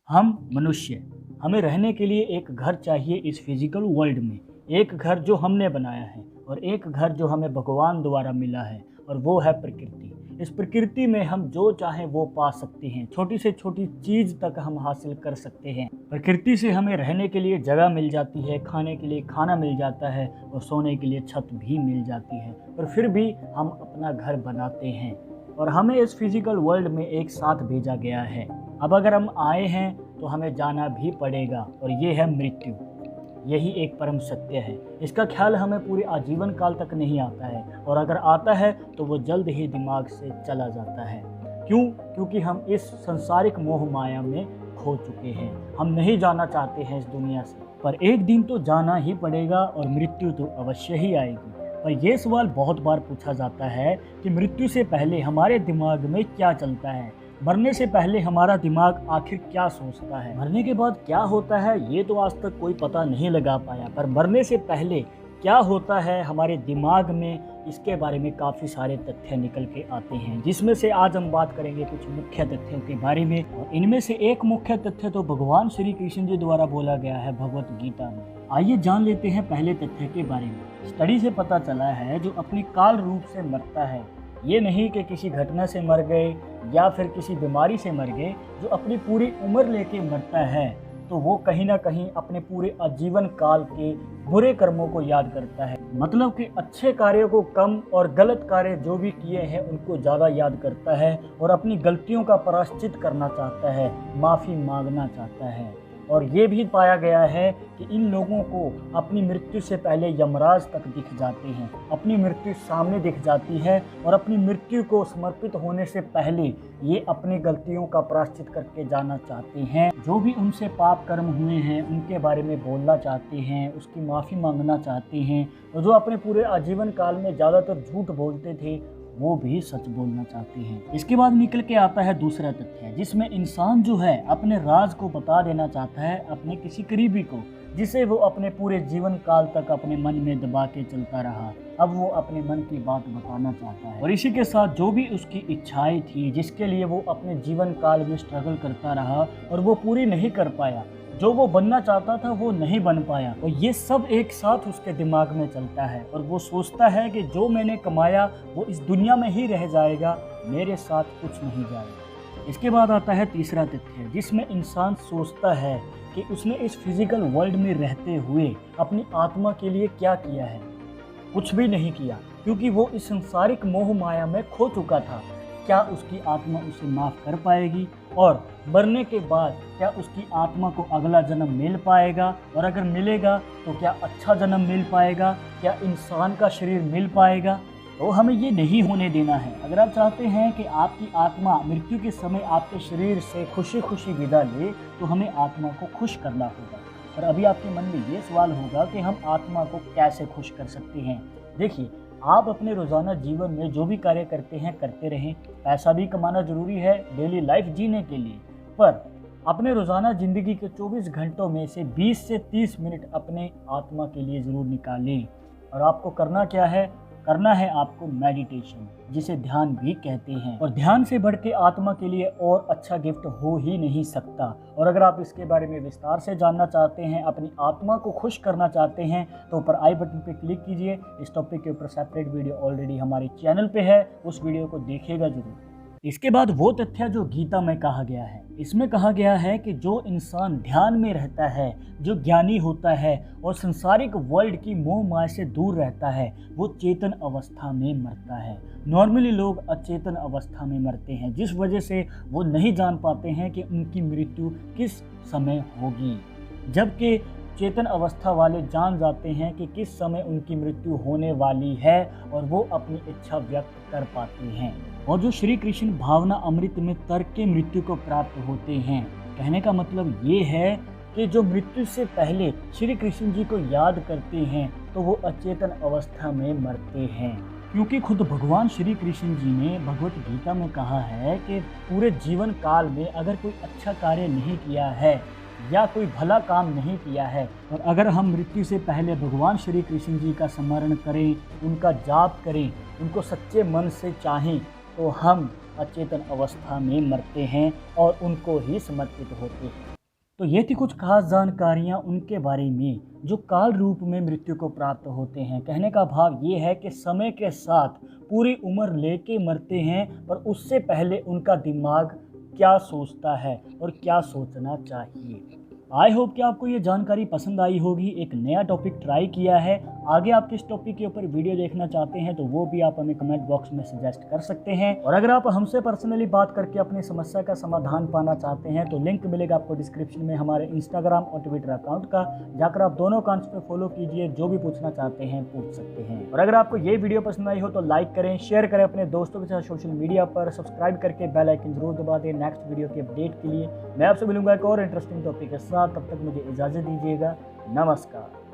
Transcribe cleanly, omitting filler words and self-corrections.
हम मनुष्य, हमें रहने के लिए एक घर चाहिए इस फिजिकल वर्ल्ड में। एक घर जो हमने बनाया है और एक घर जो हमें भगवान द्वारा मिला है, और वो है प्रकृति। इस प्रकृति में हम जो चाहें वो पा सकते हैं, छोटी से छोटी चीज़ तक हम हासिल कर सकते हैं। प्रकृति से हमें रहने के लिए जगह मिल जाती है, खाने के लिए खाना मिल जाता है और सोने के लिए छत भी मिल जाती है। पर फिर भी हम अपना घर बनाते हैं और हमें इस फिजिकल वर्ल्ड में एक साथ भेजा गया है। अब अगर हम आए हैं तो हमें जाना भी पड़ेगा, और ये है मृत्यु। यही एक परम सत्य है। इसका ख्याल हमें पूरे आजीवन काल तक नहीं आता है, और अगर आता है तो वो जल्द ही दिमाग से चला जाता है। क्यों? क्योंकि हम इस संसारिक मोह माया में खो चुके हैं। हम नहीं जाना चाहते हैं इस दुनिया से, पर एक दिन तो जाना ही पड़ेगा और मृत्यु तो अवश्य ही आएगी। पर यह सवाल बहुत बार पूछा जाता है कि मृत्यु से पहले हमारे दिमाग में क्या चलता है, मरने से पहले हमारा दिमाग आखिर क्या सोचता है, मरने के बाद क्या होता है ये तो आज तक कोई पता नहीं लगा पाया। पर मरने से पहले क्या होता है हमारे दिमाग में, इसके बारे में काफ़ी सारे तथ्य निकल के आते हैं, जिसमें से आज हम बात करेंगे कुछ मुख्य तथ्यों के बारे में। और इनमें से एक मुख्य तथ्य तो भगवान श्री कृष्ण जी द्वारा बोला गया है भगवत गीता में। आइए जान लेते हैं पहले तथ्य के बारे में। स्टडी से पता चला है जो अपनी काल रूप से मरता है, ये नहीं कि किसी घटना से मर गए या फिर किसी बीमारी से मर गए, जो अपनी पूरी उम्र लेके मरता है तो वो कहीं ना कहीं अपने पूरे आजीवन काल के बुरे कर्मों को याद करता है। मतलब कि अच्छे कार्यों को कम और गलत कार्य जो भी किए हैं उनको ज़्यादा याद करता है, और अपनी गलतियों का प्रायश्चित करना चाहता है, माफ़ी मांगना चाहता है। और ये भी पाया गया है कि इन लोगों को अपनी मृत्यु से पहले यमराज तक दिख जाते हैं, अपनी मृत्यु सामने दिख जाती है, और अपनी मृत्यु को समर्पित होने से पहले ये अपनी गलतियों का प्रायश्चित करके जाना चाहते हैं। जो भी उनसे पाप कर्म हुए हैं उनके बारे में बोलना चाहते हैं, उसकी माफ़ी मांगना चाहते हैं, और जो अपने पूरे आजीवन काल में ज़्यादातर झूठ बोलते थे वो भी सच बोलना चाहते हैं। इसके बाद निकल के आता है दूसरा तथ्य, जिसमें इंसान जो है अपने राज को बता देना चाहता है अपने किसी करीबी को, जिसे वो अपने पूरे जीवन काल तक अपने मन में दबा के चलता रहा। अब वो अपने मन की बात बताना चाहता है, और इसी के साथ जो भी उसकी इच्छाएं थी, जिसके लिए वो अपने जीवन काल में स्ट्रगल करता रहा और वो पूरी नहीं कर पाया, जो वो बनना चाहता था वो नहीं बन पाया, और ये सब एक साथ उसके दिमाग में चलता है। और वो सोचता है कि जो मैंने कमाया वो इस दुनिया में ही रह जाएगा, मेरे साथ कुछ नहीं जाएगा। इसके बाद आता है तीसरा तथ्य, जिसमें इंसान सोचता है कि उसने इस फिजिकल वर्ल्ड में रहते हुए अपनी आत्मा के लिए क्या किया है। कुछ भी नहीं किया, क्योंकि वो इस संसारिक मोह माया में खो चुका था। क्या उसकी आत्मा उसे माफ़ कर पाएगी? और मरने के बाद क्या उसकी आत्मा को अगला जन्म मिल पाएगा? और अगर मिलेगा तो क्या अच्छा जन्म मिल पाएगा? क्या इंसान का शरीर मिल पाएगा? तो हमें ये नहीं होने देना है। अगर आप चाहते हैं कि आपकी आत्मा मृत्यु के समय आपके शरीर से खुशी खुशी विदा ले, तो हमें आत्मा को खुश करना होगा। और अभी आपके मन में ये सवाल होगा कि हम आत्मा को कैसे खुश कर सकते हैं। देखिए, आप अपने रोज़ाना जीवन में जो भी कार्य करते हैं करते रहें। पैसा भी कमाना ज़रूरी है डेली लाइफ जीने के लिए, पर अपने रोज़ाना ज़िंदगी के 24 घंटों में से 20 से 30 मिनट अपने आत्मा के लिए ज़रूर निकालें। और आपको करना क्या है? करना है आपको मेडिटेशन, जिसे ध्यान भी कहते हैं। और ध्यान से बढ़ के आत्मा के लिए और अच्छा गिफ्ट हो ही नहीं सकता। और अगर आप इसके बारे में विस्तार से जानना चाहते हैं, अपनी आत्मा को खुश करना चाहते हैं, तो ऊपर आई बटन पे क्लिक कीजिए। इस टॉपिक के ऊपर सेपरेट वीडियो ऑलरेडी हमारे चैनल पे है, उस वीडियो को देखिएगा जरूर। इसके बाद वो तथ्य जो गीता में कहा गया है, इसमें कहा गया है कि जो इंसान ध्यान में रहता है, जो ज्ञानी होता है और संसारिक वर्ल्ड की मोह माया से दूर रहता है, वो चेतन अवस्था में मरता है। नॉर्मली लोग अचेतन अवस्था में मरते हैं, जिस वजह से वो नहीं जान पाते हैं कि उनकी मृत्यु किस समय होगी, जबकि चेतन अवस्था वाले जान जाते हैं कि किस समय उनकी मृत्यु होने वाली है, और वो अपनी इच्छा व्यक्त कर पाते हैं। और जो श्री कृष्ण भावना अमृत में तर्क के मृत्यु को प्राप्त होते हैं, कहने का मतलब ये है कि जो मृत्यु से पहले श्री कृष्ण जी को याद करते हैं तो वो अचेतन अवस्था में मरते हैं। क्योंकि खुद भगवान श्री कृष्ण जी ने भगवत गीता में कहा है कि पूरे जीवन काल में अगर कोई अच्छा कार्य नहीं किया है या कोई भला काम नहीं किया है, और अगर हम मृत्यु से पहले भगवान श्री कृष्ण जी का स्मरण करें, उनका जाप करें, उनको सच्चे मन से चाहें, तो हम अचेतन अवस्था में मरते हैं और उनको ही समर्पित होते हैं। तो ये थी कुछ खास जानकारियाँ उनके बारे में जो काल रूप में मृत्यु को प्राप्त होते हैं। कहने का भाव ये है कि समय के साथ पूरी उम्र लेके मरते हैं, पर उससे पहले उनका दिमाग क्या सोचता है और क्या सोचना चाहिए। आई होप कि आपको ये जानकारी पसंद आई होगी। एक नया टॉपिक ट्राई किया है। आगे आप किस टॉपिक के ऊपर वीडियो देखना चाहते हैं तो वो भी आप हमें कमेंट बॉक्स में सजेस्ट कर सकते हैं। और अगर आप हमसे पर्सनली बात करके अपनी समस्या का समाधान पाना चाहते हैं तो लिंक मिलेगा आपको डिस्क्रिप्शन में हमारे इंस्टाग्राम और ट्विटर अकाउंट का, जाकर आप दोनों अकाउंट्स पे फॉलो कीजिए। जो भी पूछना चाहते हैं पूछ सकते हैं। और अगर आपको ये वीडियो पसंद आई हो तो लाइक करें, शेयर करें अपने दोस्तों के साथ सोशल मीडिया पर, सब्सक्राइब करके बेल आइकन जरूर दबा दें नेक्स्ट वीडियो के अपडेट के लिए। मैं आपसे मिलूंगा एक और इंटरेस्टिंग टॉपिक के साथ। तब तक मुझे इजाज़त दीजिएगा। नमस्कार।